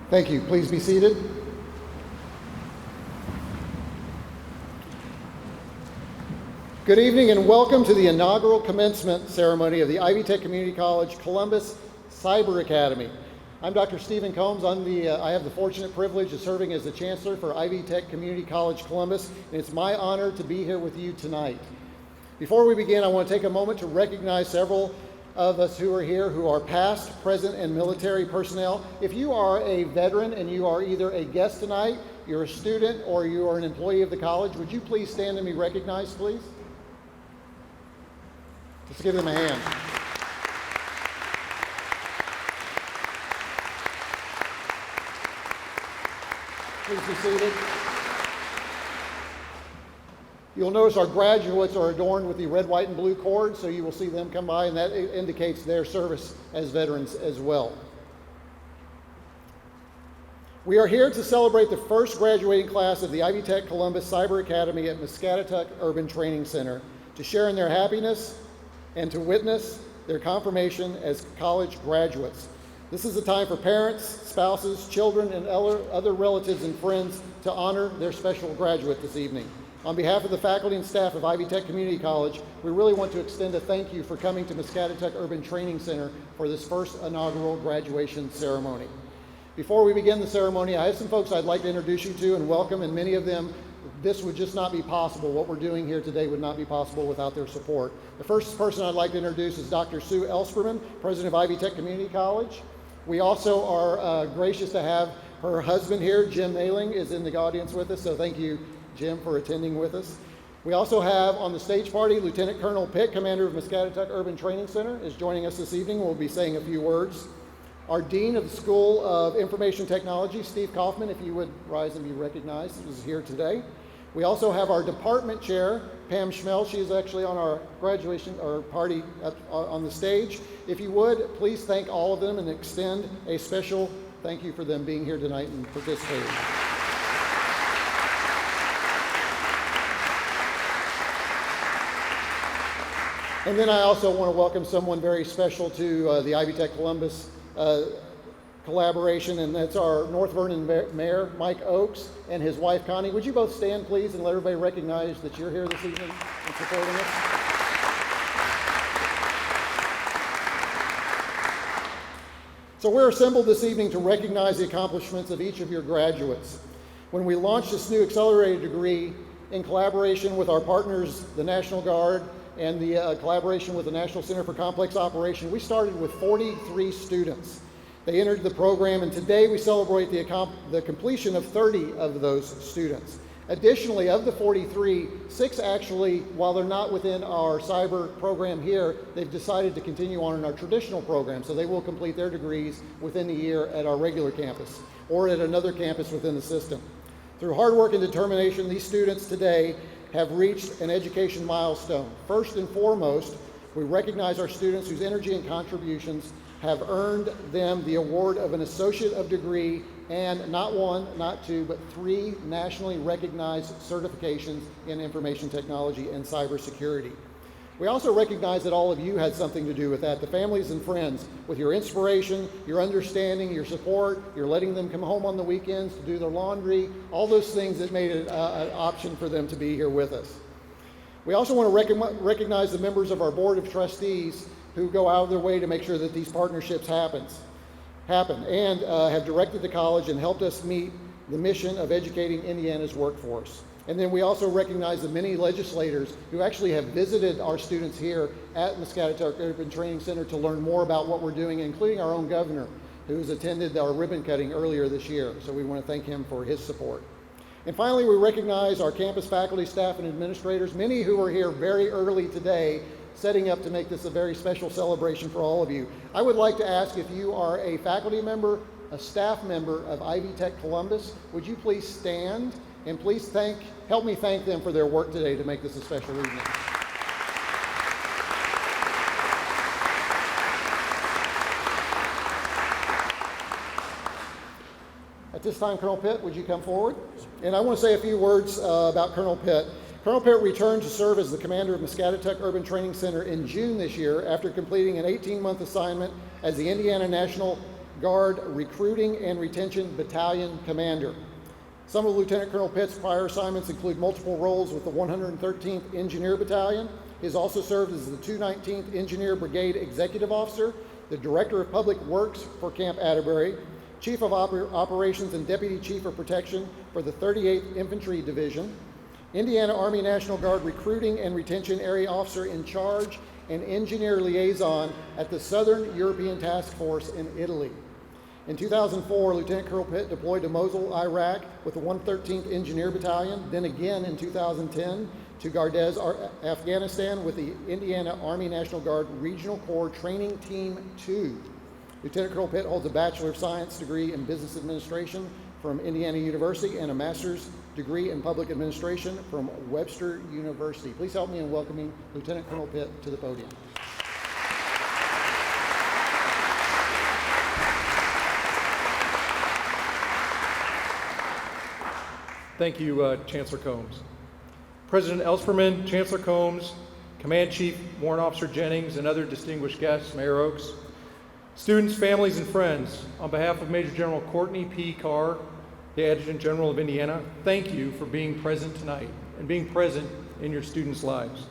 Thank you. Please be seated. Good evening and welcome to the inaugural commencement ceremony of the Ivy Tech Community College Columbus Cyber Academy. I'm Dr. Stephen Combs. I have the fortunate privilege of serving as the Chancellor for Ivy Tech Community College Columbus, and it's my honor to be here with you tonight. Before we begin, I want to take a moment to recognize several of us who are here who are past, present, and military personnel. If you are a veteran and you are either a guest tonight, you're a student, or you are an employee of the college, would you please stand and be recognized, please? Let's give them a hand. Please be seated. You'll notice our graduates are adorned with the red, white, and blue cord, so you will see them come by, and that indicates their service as veterans as well. We are here to celebrate the first graduating class of the Ivy Tech Columbus Cyber Academy at Muscatatuck Urban Training Center to share in their happiness and to witness their confirmation as college graduates. This is a time for parents, spouses, children, and other relatives and friends to honor their special graduate this evening. On behalf of the faculty and staff of Ivy Tech Community College, we really want to extend a thank you for coming to Muscatatuck Urban Training Center for this first inaugural graduation ceremony. Before we begin the ceremony, I have some folks I'd like to introduce you to and welcome, and many of them, this would just not be possible. What we're doing here today would not be possible without their support. The first person I'd like to introduce is Dr. Sue Elsperman, President of Ivy Tech Community College. We also are gracious to have her husband here. Jim Nailing is in the audience with us, so thank you, Jim, for attending with us. We also have on the stage party, Lieutenant Colonel Pitt, Commander of Muscatatuck Urban Training Center, is joining us this evening. We'll be saying a few words. Our Dean of the School of Information Technology, Steve Kaufman, if you would rise and be recognized, is here today. We also have our department chair, Pam Schmel. She is actually on our graduation or party on the stage. If you would, please thank all of them and extend a special thank you for them being here tonight and participating. And then I also want to welcome someone very special to the Ivy Tech Columbus collaboration, and that's our North Vernon Mayor, Mike Oakes, and his wife, Connie. Would you both stand, please, and let everybody recognize that you're here this evening and supporting us? So we're assembled this evening to recognize the accomplishments of each of your graduates. When we launched this new accelerated degree in collaboration with our partners, the National Guard, and the collaboration with the National Center for Complex Operation, we started with 43 students. They entered the program, and today we celebrate the completion of 30 of those students. Additionally, of the 43, 6 actually, while they're not within our cyber program here, they've decided to continue on in our traditional program, so they will complete their degrees within the year at our regular campus or at another campus within the system. Through hard work and determination, these students today have reached an education milestone. First and foremost, we recognize our students whose energy and contributions have earned them the award of an Associate of Degree and not one, not two, but 3 nationally recognized certifications in information technology and cybersecurity. We also recognize that all of you had something to do with that, the families and friends, with your inspiration, your understanding, your support, your letting them come home on the weekends to do their laundry, all those things that made it an option for them to be here with us. We also want to recognize the members of our Board of Trustees who go out of their way to make sure that these partnerships happen and have directed the college and helped us meet the mission of educating Indiana's workforce. And then we also recognize the many legislators who actually have visited our students here at Muscatatuck Urban Training Center to learn more about what we're doing, including our own governor, who's attended our ribbon cutting earlier this year. So we want to thank him for his support. And finally, we recognize our campus faculty, staff, and administrators, many who are here very early today, setting up to make this a very special celebration for all of you. I would like to ask if you are a faculty member, a staff member of Ivy Tech Columbus, would you please stand and please help me thank them for their work today to make this a special evening. At this time, Colonel Pitt, would you come forward? And I want to say a few words about Colonel Pitt. Colonel Pitt returned to serve as the commander of Muscatatuck Urban Training Center in June this year after completing an 18-month assignment as the Indiana National Guard Recruiting and Retention Battalion Commander. Some of Lieutenant Colonel Pitt's prior assignments include multiple roles with the 113th Engineer Battalion. He has also served as the 219th Engineer Brigade Executive Officer, the Director of Public Works for Camp Atterbury, Chief of Operations and Deputy Chief of Protection for the 38th Infantry Division, Indiana Army National Guard Recruiting and Retention Area Officer in Charge and Engineer Liaison at the Southern European Task Force in Italy. In 2004, Lieutenant Colonel Pitt deployed to Mosul, Iraq with the 113th Engineer Battalion, then again in 2010 to Gardez, Afghanistan with the Indiana Army National Guard Regional Corps Training Team 2. Lieutenant Colonel Pitt holds a Bachelor of Science degree in Business Administration from Indiana University and a Master's degree in Public Administration from Webster University. Please help me in welcoming Lieutenant Colonel Pitt to the podium. Thank you, Chancellor Combs. President Ellspermann, Chancellor Combs, Command Chief Warrant Officer Jennings, and other distinguished guests, Mayor Oakes, students, families, and friends, on behalf of Major General Courtney P. Carr, the Adjutant General of Indiana, thank you for being present tonight and being present in your students' lives,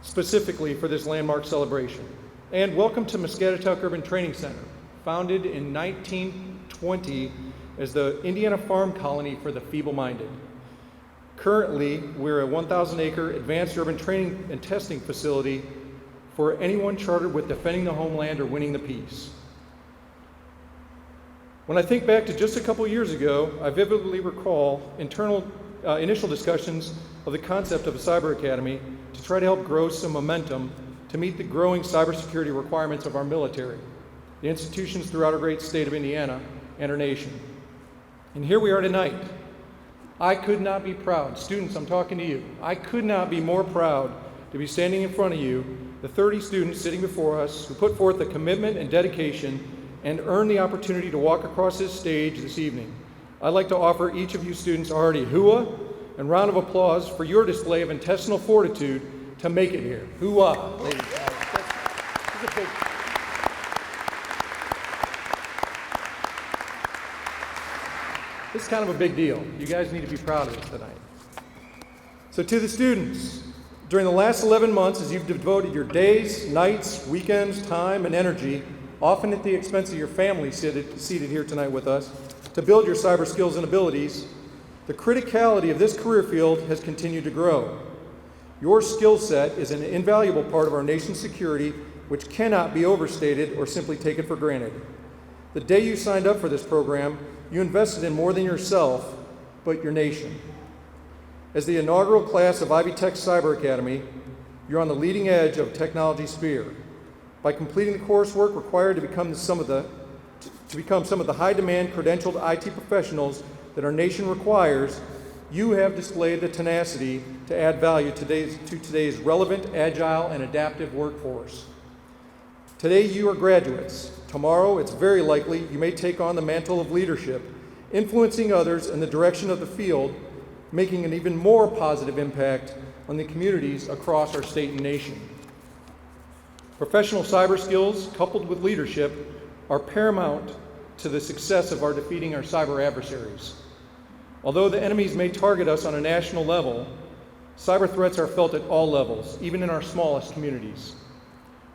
specifically for this landmark celebration. And welcome to Muscatatuck Urban Training Center, founded in 1920 as the Indiana Farm Colony for the Feeble-Minded. Currently, we're a 1,000-acre advanced urban training and testing facility for anyone chartered with defending the homeland or winning the peace. When I think back to just a couple years ago, I vividly recall initial discussions of the concept of a cyber academy to try to help grow some momentum to meet the growing cybersecurity requirements of our military, the institutions throughout our great state of Indiana, and our nation. And here we are tonight. I could not be proud, students, I'm talking to you, I could not be more proud to be standing in front of you, the 30 students sitting before us who put forth the commitment and dedication and earned the opportunity to walk across this stage this evening. I'd like to offer each of you students a hearty hooah and round of applause for your display of intestinal fortitude to make it here. Hooah, ladies and gentlemen. This is kind of a big deal. You guys need to be proud of it tonight. So to the students, during the last 11 months, as you've devoted your days, nights, weekends, time, and energy, often at the expense of your family seated here tonight with us, to build your cyber skills and abilities, the criticality of this career field has continued to grow. Your skill set is an invaluable part of our nation's security, which cannot be overstated or simply taken for granted. The day you signed up for this program, you invested in more than yourself, but your nation. As the inaugural class of Ivy Tech Cyber Academy, you're on the leading edge of technology sphere. By completing the coursework required to become some of the high-demand credentialed IT professionals that our nation requires, you have displayed the tenacity to add value to today's relevant, agile, and adaptive workforce. Today you are graduates. Tomorrow, it's very likely you may take on the mantle of leadership, influencing others in the direction of the field, making an even more positive impact on the communities across our state and nation. Professional cyber skills, coupled with leadership, are paramount to the success of our defeating our cyber adversaries. Although the enemies may target us on a national level, cyber threats are felt at all levels, even in our smallest communities.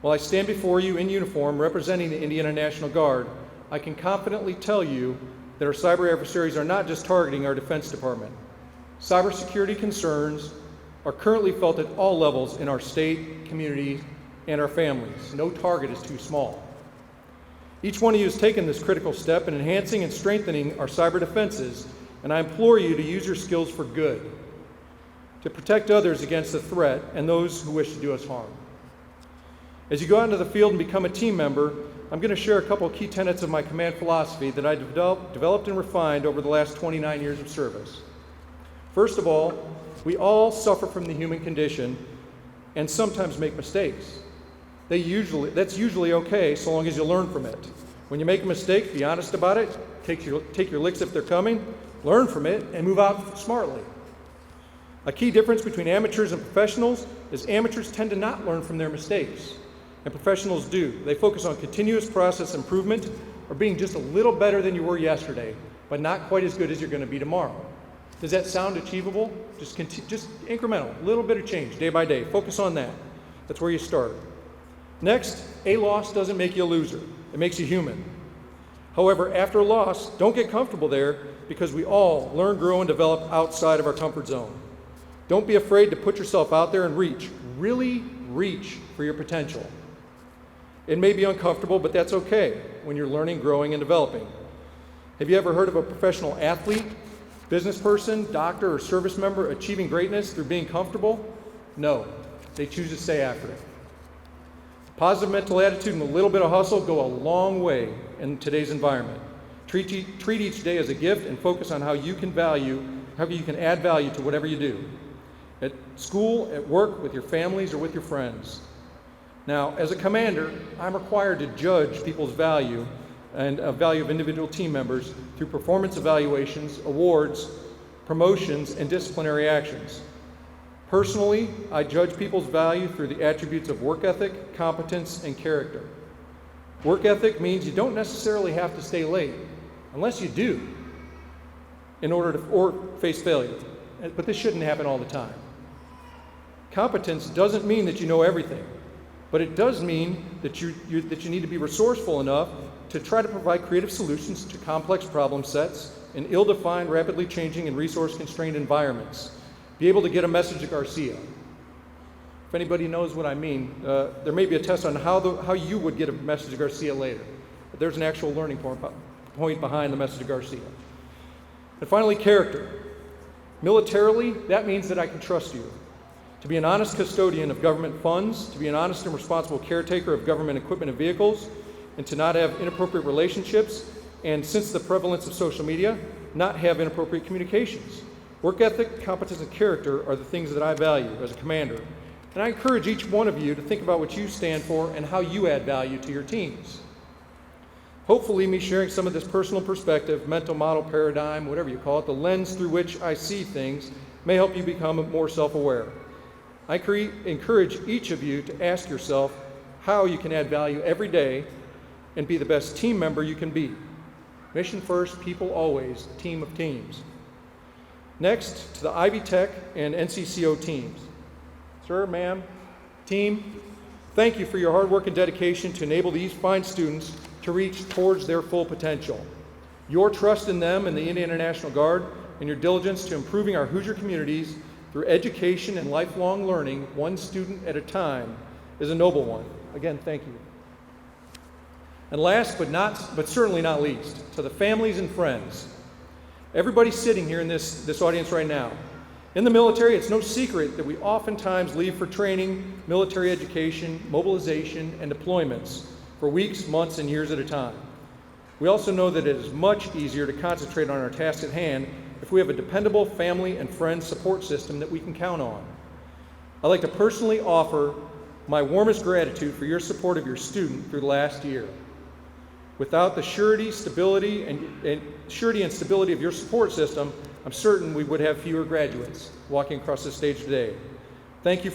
While I stand before you in uniform representing the Indiana National Guard, I can confidently tell you that our cyber adversaries are not just targeting our Defense Department. Cybersecurity concerns are currently felt at all levels in our state, community, and our families. No target is too small. Each one of you has taken this critical step in enhancing and strengthening our cyber defenses, and I implore you to use your skills for good, to protect others against the threat and those who wish to do us harm. As you go out into the field and become a team member, I'm going to share a couple of key tenets of my command philosophy that I developed and refined over the last 29 years of service. First of all, we all suffer from the human condition and sometimes make mistakes. That's usually okay so long as you learn from it. When you make a mistake, be honest about it, take your licks if they're coming, learn from it, and move out smartly. A key difference between amateurs and professionals is amateurs tend to not learn from their mistakes, and professionals do. They focus on continuous process improvement or being just a little better than you were yesterday, but not quite as good as you're going to be tomorrow. Does that sound achievable? Just incremental, a little bit of change day by day. Focus on that. That's where you start. Next, a loss doesn't make you a loser. It makes you human. However, after a loss, don't get comfortable there because we all learn, grow, and develop outside of our comfort zone. Don't be afraid to put yourself out there and reach. Really reach for your potential. It may be uncomfortable, but that's okay when you're learning, growing, and developing. Have you ever heard of a professional athlete, business person, doctor, or service member achieving greatness through being comfortable? No, they choose to stay after it. Positive mental attitude and a little bit of hustle go a long way in today's environment. Treat each day as a gift and focus on how you can add value to whatever you do. At school, at work, with your families, or with your friends. Now, as a commander, I'm required to judge people's value and value of individual team members through performance evaluations, awards, promotions, and disciplinary actions. Personally, I judge people's value through the attributes of work ethic, competence, and character. Work ethic means you don't necessarily have to stay late, unless you do, or face failure. But this shouldn't happen all the time. Competence doesn't mean that you know everything, but it does mean that you need to be resourceful enough to try to provide creative solutions to complex problem sets in ill-defined, rapidly changing, and resource-constrained environments. Be able to get a message to Garcia. If anybody knows what I mean, there may be a test on how you would get a message to Garcia later. But there's an actual learning point behind the message to Garcia. And finally, character. Militarily, that means that I can trust you. To be an honest custodian of government funds, to be an honest and responsible caretaker of government equipment and vehicles, and to not have inappropriate relationships, and since the prevalence of social media, not have inappropriate communications. Work ethic, competence, and character are the things that I value as a commander. And I encourage each one of you to think about what you stand for and how you add value to your teams. Hopefully, me sharing some of this personal perspective, mental model, paradigm, whatever you call it, the lens through which I see things, may help you become more self-aware. I encourage each of you to ask yourself how you can add value every day and be the best team member you can be. Mission first, people always, team of teams. Next, to the Ivy Tech and NCCO teams. Sir, ma'am, team, thank you for your hard work and dedication to enable these fine students to reach towards their full potential. Your trust in them and the Indiana National Guard and your diligence to improving our Hoosier communities through education and lifelong learning, one student at a time, is a noble one. Again, thank you. And last but certainly not least, to the families and friends. Everybody sitting here in this audience right now. In the military, it's no secret that we oftentimes leave for training, military education, mobilization, and deployments for weeks, months, and years at a time. We also know that it is much easier to concentrate on our task at hand if we have a dependable family and friend support system that we can count on. I'd like to personally offer my warmest gratitude for your support of your student through the last year. Without the surety, stability, and stability of your support system, I'm certain we would have fewer graduates walking across this stage today. Thank you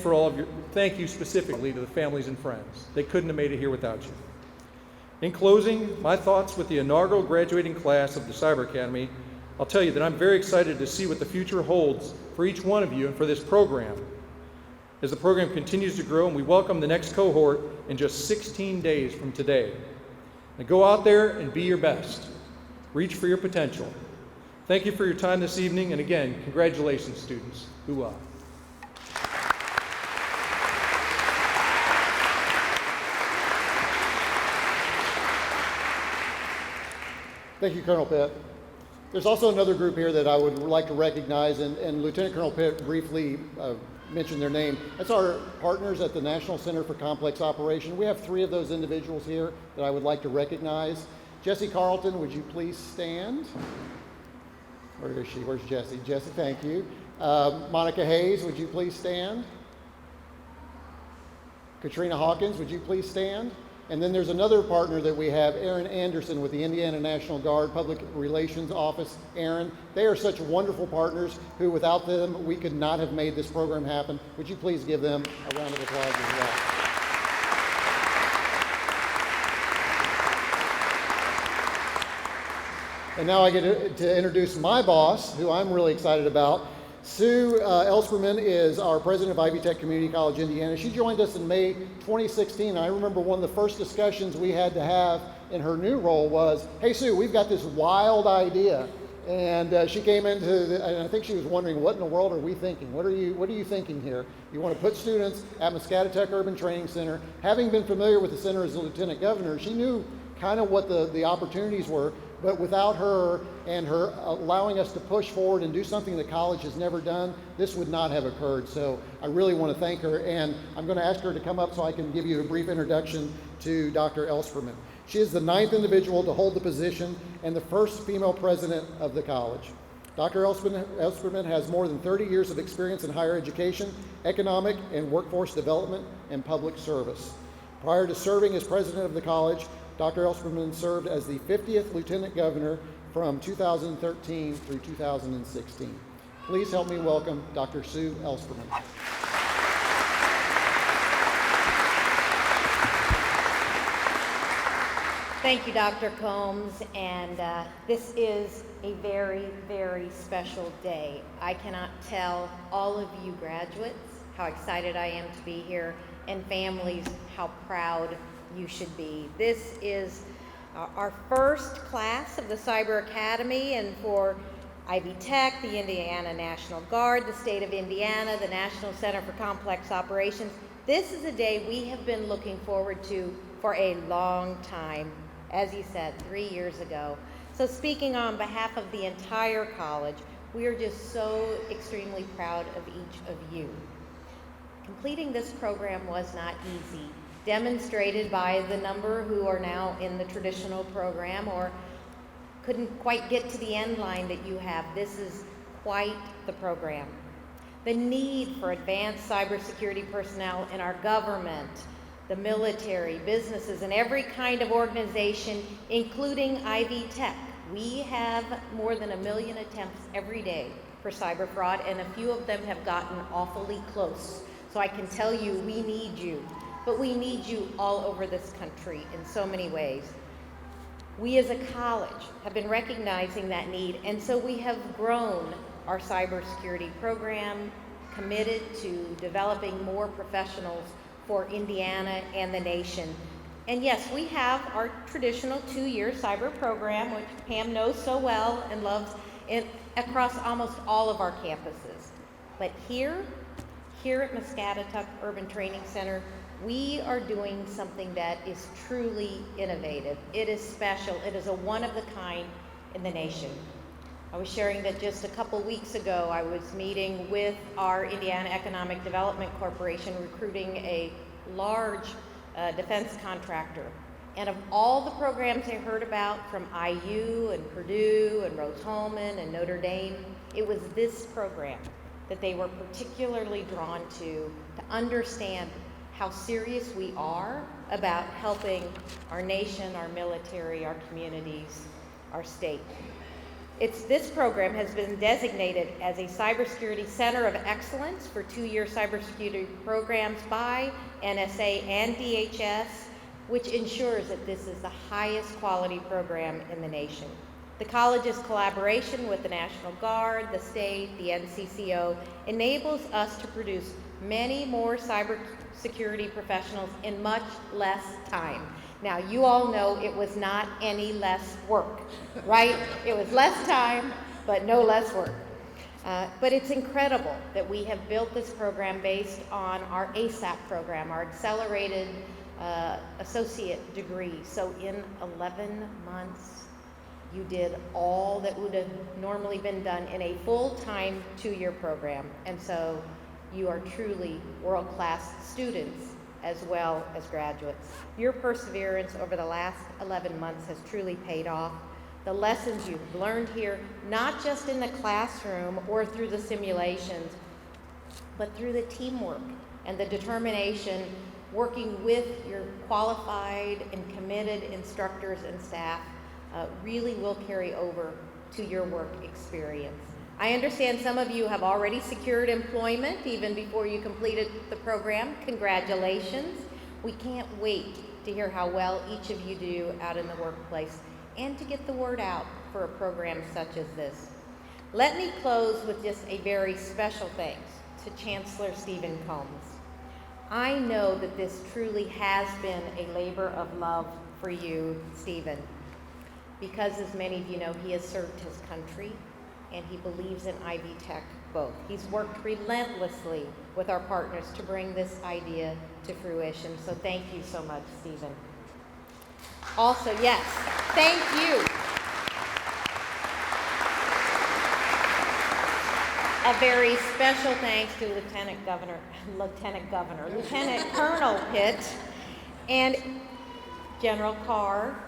specifically to the families and friends. They couldn't have made it here without you. In closing, my thoughts with the inaugural graduating class of the Cyber Academy, I'll tell you that I'm very excited to see what the future holds for each one of you and for this program. As the program continues to grow and we welcome the next cohort in just 16 days from today. Now go out there and be your best. Reach for your potential. Thank you for your time this evening, and again, congratulations, students. Hoorah. Thank you, Colonel Pitt. There's also another group here that I would like to recognize, and Lieutenant Colonel Pitt briefly mentioned their name. That's our partners at the National Center for Complex Operation. We have 3 of those individuals here that I would like to recognize. Jessie Carlton, would you please stand? Where is she? Where's Jessie? Jessie, thank you. Monica Hayes, would you please stand? Katrina Hawkins, would you please stand? And then there's another partner that we have, Aaron Anderson with the Indiana National Guard Public Relations Office. Aaron, they are such wonderful partners who without them, we could not have made this program happen. Would you please give them a round of applause as well? And now I get to introduce my boss, who I'm really excited about. Sue Elsperman is our president of Ivy Tech Community College, Indiana. She joined us in May 2016. I remember one of the first discussions we had to have in her new role was, hey Sue, we've got this wild idea. And she came into, and I think she was wondering, what in the world are we thinking? What are you thinking here? You want to put students at Muscatatuck Urban Training Center. Having been familiar with the center as a lieutenant governor, she knew kind of what the opportunities were, but without her and her allowing us to push forward and do something the college has never done, this would not have occurred. So I really want to thank her, and I'm going to ask her to come up so I can give you a brief introduction to Dr. Elsperman. She is the 9th individual to hold the position and the first female president of the college. Dr. Elsperman has more than 30 years of experience in higher education, economic and workforce development, and public service. Prior to serving as president of the college, Dr. Elsperman served as the 50th lieutenant governor from 2013 through 2016. Please help me welcome Dr. Sue Elsperman. Thank you, Dr. Combs, and this is a very, very special day. I cannot tell all of you graduates how excited I am to be here, and families how proud you should be. This is our first class of the Cyber Academy, and for Ivy Tech, the Indiana National Guard, the state of Indiana, the National Center for Complex Operations, this is a day we have been looking forward to for a long time. As you said, 3 years ago. So speaking on behalf of the entire college, we are just so extremely proud of each of you. Completing this program was not easy, demonstrated by the number who are now in the traditional program or couldn't quite get to the end line that you have. This is quite the program. The need for advanced cybersecurity personnel in our government, the military, businesses, and every kind of organization, including Ivy Tech. We have more than 1 million attempts every day for cyber fraud, and a few of them have gotten awfully close. So I can tell you, we need you, but we need you all over this country in so many ways. We as a college have been recognizing that need, and so we have grown our cybersecurity program, committed to developing more professionals for Indiana and the nation. And yes, we have our traditional 2-year cyber program, which Pam knows so well and loves across almost all of our campuses. But here at Muscatatuck Urban Training Center, we are doing something that is truly innovative. It is special. It is a one of a kind in the nation. I was sharing that just a couple weeks ago, I was meeting with our Indiana Economic Development Corporation, recruiting a large defense contractor. And of all the programs I heard about from IU and Purdue and Rose-Hulman and Notre Dame, it was this program that they were particularly drawn to understand how serious we are about helping our nation, our military, our communities, our state. This program has been designated as a Cybersecurity Center of Excellence for 2-year cybersecurity programs by NSA and DHS, which ensures that this is the highest quality program in the nation. The college's collaboration with the National Guard, the state, the NCCO enables us to produce many more cybersecurity professionals in much less time. Now, you all know it was not any less work, right? It was less time, but no less work. But it's incredible that we have built this program based on our ASAP program, our Accelerated Associate Degree. So in 11 months, you did all that would have normally been done in a full-time 2-year program. And so you are truly world-class students as well as graduates. Your perseverance over the last 11 months has truly paid off. The lessons you've learned here, not just in the classroom or through the simulations, but through the teamwork and the determination, working with your qualified and committed instructors and staff, really will carry over to your work experience. I understand some of you have already secured employment even before you completed the program. Congratulations. We can't wait to hear how well each of you do out in the workplace and to get the word out for a program such as this. Let me close with just a very special thanks to Chancellor Stephen Combs. I know that this truly has been a labor of love for you, Stephen, because as many of you know, he has served his country and he believes in Ivy Tech both. He's worked relentlessly with our partners to bring this idea to fruition. So thank you so much, Stephen. Also, yes, thank you. A very special thanks to Lieutenant Colonel Pitt and General Carr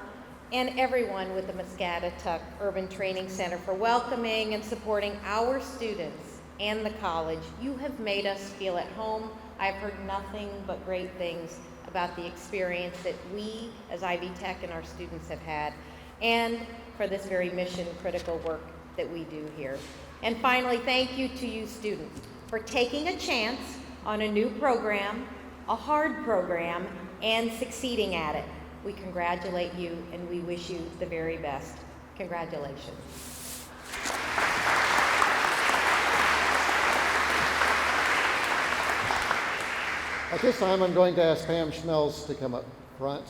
and everyone with the Muscatatuck Urban Training Center for welcoming and supporting our students and the college. You have made us feel at home. I've heard nothing but great things about the experience that we as Ivy Tech and our students have had, and for this very mission critical work that we do here. And finally, thank you to you students for taking a chance on a new program, a hard program, and succeeding at it. We congratulate you and we wish you the very best. Congratulations. At this time, I'm going to ask Pam Schmelz to come up front.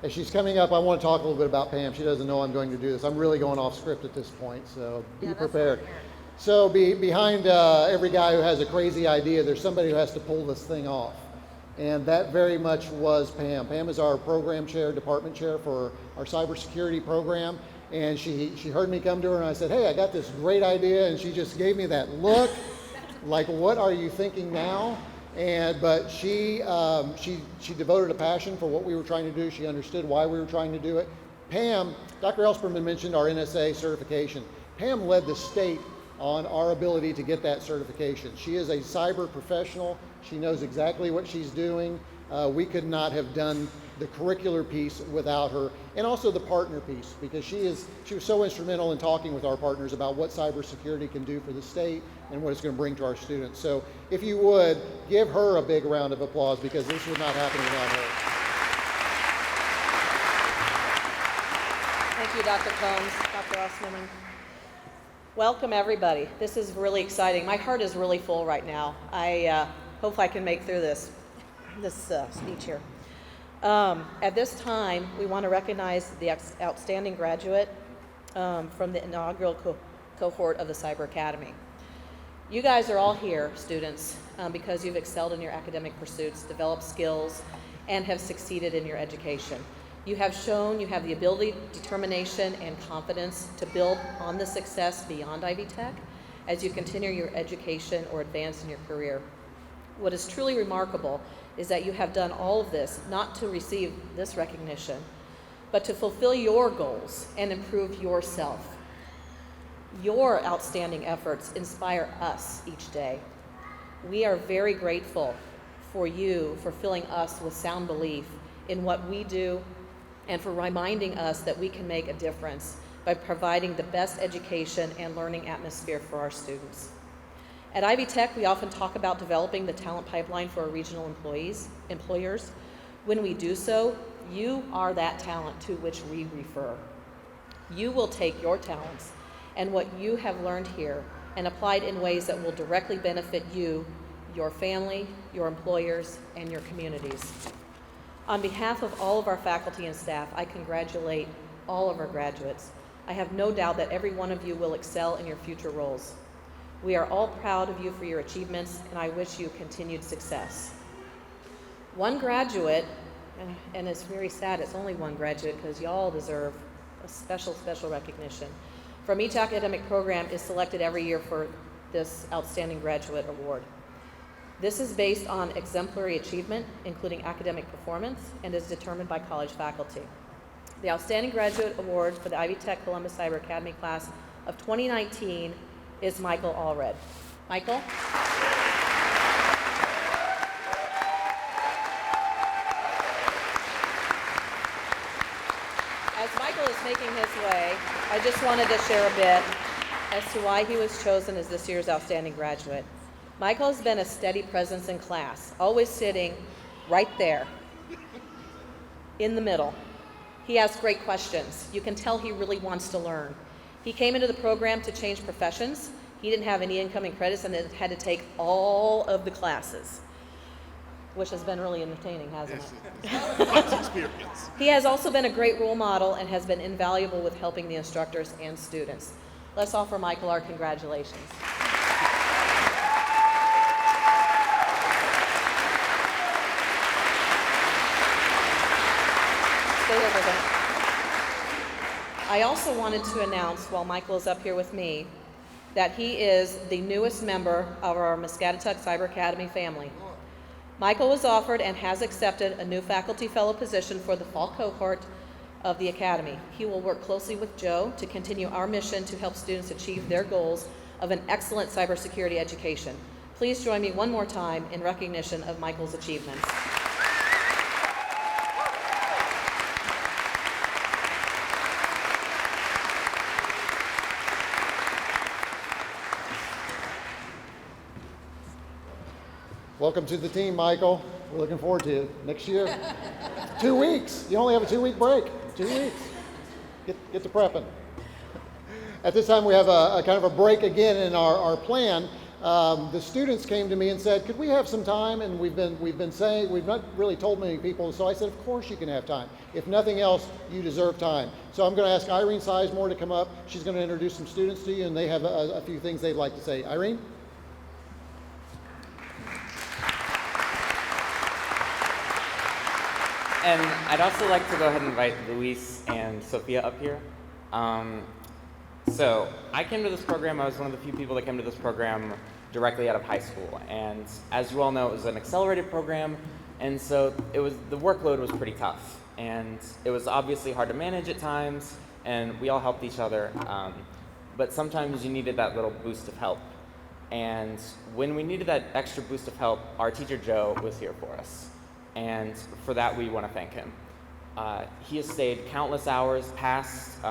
As she's coming up, I want to talk a little bit about Pam. She doesn't know I'm going to do this. I'm really going off script at this point, so be prepared. So behind every guy who has a crazy idea, there's somebody who has to pull this thing off. And that very much was Pam. Pam is our program chair, department chair for our cybersecurity program. And she heard me come to her and I said, hey, I got this great idea. And she just gave me that look, like, what are you thinking now? But she devoted a passion for what we were trying to do. She understood why we were trying to do it. Pam, Dr. Elsperman mentioned our NSA certification. Pam led the state on our ability to get that certification. She is a cyber professional. She knows exactly what she's doing. We could not have done the curricular piece without her, and also the partner piece, because she was so instrumental in talking with our partners about what cybersecurity can do for the state and what it's going to bring to our students. So if you would, give her a big round of applause, because this would not happen without her. Thank you, Dr. Combs, Dr. Osman. Welcome, everybody. This is really exciting. My heart is really full right now. Hopefully I can make through this speech here. At this time, we want to recognize the outstanding graduate from the inaugural cohort of the Cyber Academy. You guys are all here, students, because you've excelled in your academic pursuits, developed skills, and have succeeded in your education. You have shown you have the ability, determination, and confidence to build on the success beyond Ivy Tech as you continue your education or advance in your career. What is truly remarkable is that you have done all of this not to receive this recognition, but to fulfill your goals and improve yourself. Your outstanding efforts inspire us each day. We are very grateful for you for filling us with sound belief in what we do and for reminding us that we can make a difference by providing the best education and learning atmosphere for our students. At Ivy Tech, we often talk about developing the talent pipeline for our regional employers. When we do so, you are that talent to which we refer. You will take your talents and what you have learned here and apply it in ways that will directly benefit you, your family, your employers, and your communities. On behalf of all of our faculty and staff, I congratulate all of our graduates. I have no doubt that every one of you will excel in your future roles. We are all proud of you for your achievements, and I wish you continued success. One graduate, and it's very sad it's only one graduate because y'all deserve a special recognition, from each academic program is selected every year for this Outstanding Graduate Award. This is based on exemplary achievement, including academic performance, and is determined by college faculty. The Outstanding Graduate Award for the Ivy Tech Columbus Cyber Academy class of 2019 is Michael Allred. Michael? As Michael is making his way, I just wanted to share a bit as to why he was chosen as this year's Outstanding Graduate. Michael has been a steady presence in class, always sitting right there in the middle. He asks great questions. You can tell he really wants to learn. He came into the program to change professions. He didn't have any incoming credits and had to take all of the classes, which has been really entertaining, hasn't it? Lots of experience. He has also been a great role model and has been invaluable with helping the instructors and students. Let's offer Michael our congratulations. Stay here for a minute. I also wanted to announce, while Michael is up here with me, that he is the newest member of our Muscatatuck Cyber Academy family. Michael was offered and has accepted a new faculty fellow position for the fall cohort of the Academy. He will work closely with Joe to continue our mission to help students achieve their goals of an excellent cybersecurity education. Please join me one more time in recognition of Michael's achievements. Welcome to the team, Michael. We're looking forward to it next year. 2 weeks. You only have a 2-week break. 2 weeks. Get to prepping. At this time, we have a kind of a break again in our plan. The students came to me and said, "Could we have some time?" And we've been saying, we've not really told many people. So I said, "Of course you can have time. If nothing else, you deserve time." So I'm going to ask Irene Sizemore to come up. She's going to introduce some students to you, and they have a few things they'd like to say. Irene. And I'd also like to go ahead and invite Luis and Sophia up here. So I came to this program, I was one of the few people that came to this program directly out of high school. And as you all know, it was an accelerated program, and so the workload was pretty tough. And it was obviously hard to manage at times, and we all helped each other. But sometimes you needed that little boost of help. And when we needed that extra boost of help, our teacher Joe was here for us. And for that, we want to thank him. He has stayed countless hours past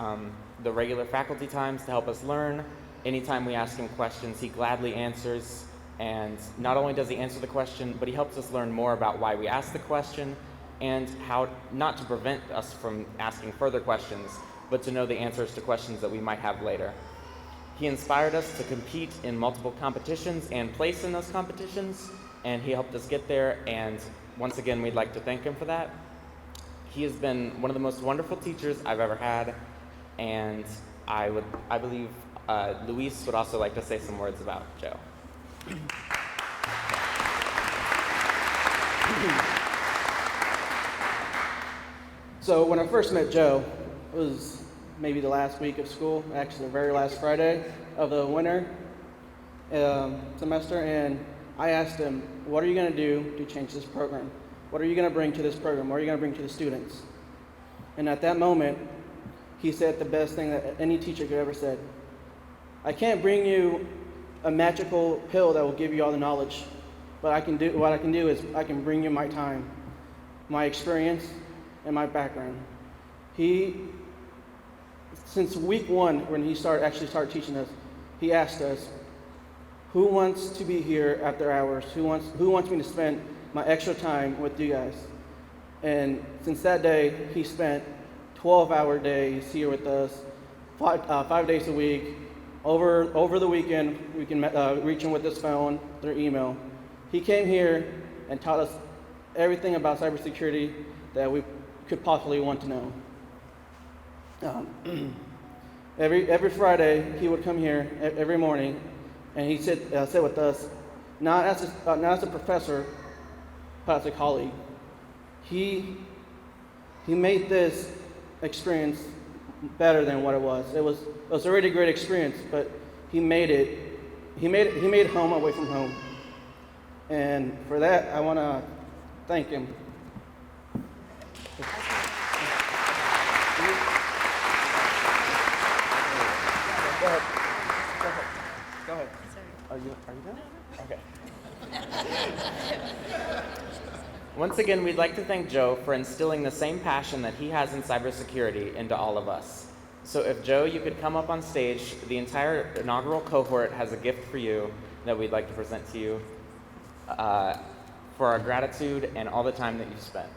the regular faculty times to help us learn. Anytime we ask him questions, he gladly answers. And not only does he answer the question, but he helps us learn more about why we asked the question and how not to prevent us from asking further questions, but to know the answers to questions that we might have later. He inspired us to compete in multiple competitions and place in those competitions, and he helped us get there, and once again, we'd like to thank him for that. He has been one of the most wonderful teachers I've ever had, and I believe Luis would also like to say some words about Joe. So when I first met Joe, it was maybe the last week of school, actually the very last Friday of the winter semester, and I asked him, "What are you going to do to change this program? What are you going to bring to this program? What are you going to bring to the students?" And at that moment, he said the best thing that any teacher could ever said. "I can't bring you a magical pill that will give you all the knowledge, but what I can do is I can bring you my time, my experience, and my background." Since week one, when he started teaching us, he asked us, "Who wants to be here after hours? Who wants me to spend my extra time with you guys?" And since that day, he spent 12-hour days here with us, 5 days a week. Over the weekend, we can reach him with his phone, through email. He came here and taught us everything about cybersecurity that we could possibly want to know. Every Friday, he would come here every morning, and he sit with us, not as a professor, but as a colleague. He made this experience better than what it was. It was already a great experience, but he made home away from home. And for that, I want to thank him. Go ahead. Are you done? Okay. Once again, we'd like to thank Joe for instilling the same passion that he has in cybersecurity into all of us. So if Joe, you could come up on stage, the entire inaugural cohort has a gift for you that we'd like to present to you for our gratitude and all the time that you've spent.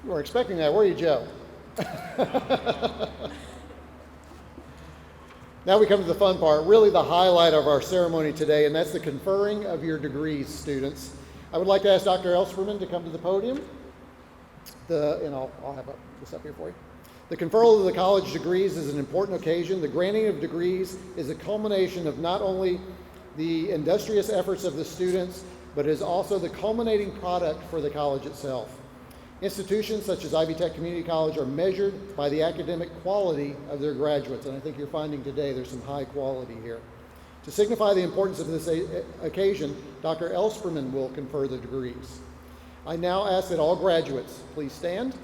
You weren't expecting that, were you, Joe? Now we come to the fun part, really the highlight of our ceremony today, and that's the conferring of your degrees, students. I would like to ask Dr. Elsperman to come to the podium. I'll have this up here for you. The conferral of the college degrees is an important occasion. The granting of degrees is a culmination of not only the industrious efforts of the students, but is also the culminating product for the college itself. Institutions such as Ivy Tech Community College are measured by the academic quality of their graduates, and I think you're finding today there's some high quality here. To signify the importance of this occasion, Dr. Elsperman will confer the degrees. I now ask that all graduates please stand.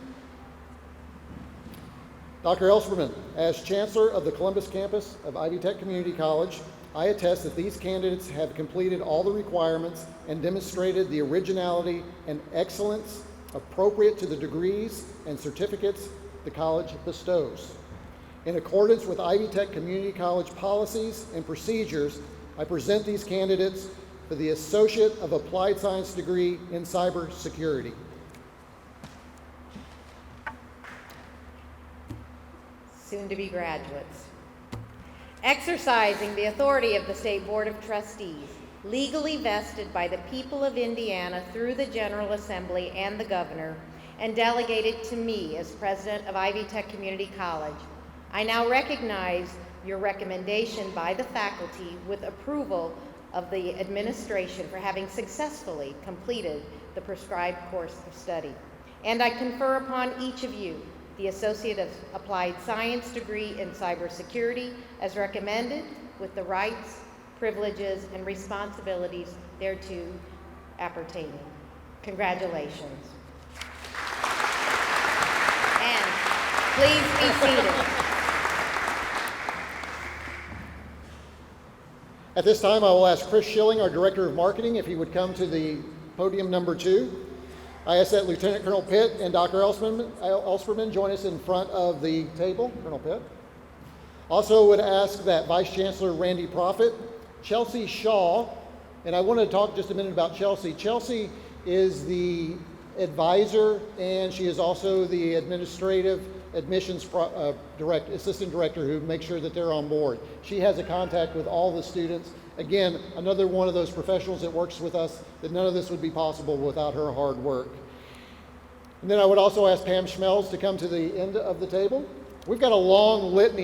Dr. Elsperman, as Chancellor of the Columbus campus of Ivy Tech Community College, I attest that these candidates have completed all the requirements and demonstrated the originality and excellence appropriate to the degrees and certificates the college bestows. In accordance with Ivy Tech Community College policies and procedures, I present these candidates for the Associate of Applied Science degree in Cybersecurity. Soon-to-be graduates. Exercising the authority of the State Board of Trustees, legally vested by the people of Indiana through the General Assembly and the Governor, and delegated to me as President of Ivy Tech Community College, I now recognize your recommendation by the faculty with approval of the administration for having successfully completed the prescribed course of study. And I confer upon each of you the Associate of Applied Science degree in Cybersecurity as recommended, with the rights, privileges, and responsibilities thereto appertaining. Congratulations. And please be seated. At this time, I will ask Chris Schilling, our Director of Marketing, if he would come to the podium number 2. I ask that Lieutenant Colonel Pitt and Dr. Elsperman join us in front of the table. Colonel Pitt. Also would ask that Vice Chancellor Randy Proffitt, Chelsea Shaw, and I want to talk just a minute about Chelsea. Chelsea is the advisor, and she is also the administrative admissions assistant director who makes sure that they're on board. She has a contact with all the students. Again, another one of those professionals that works with us, that none of this would be possible without her hard work. And then I would also ask Pam Schmelz to come to the end of the table. We've got a long litany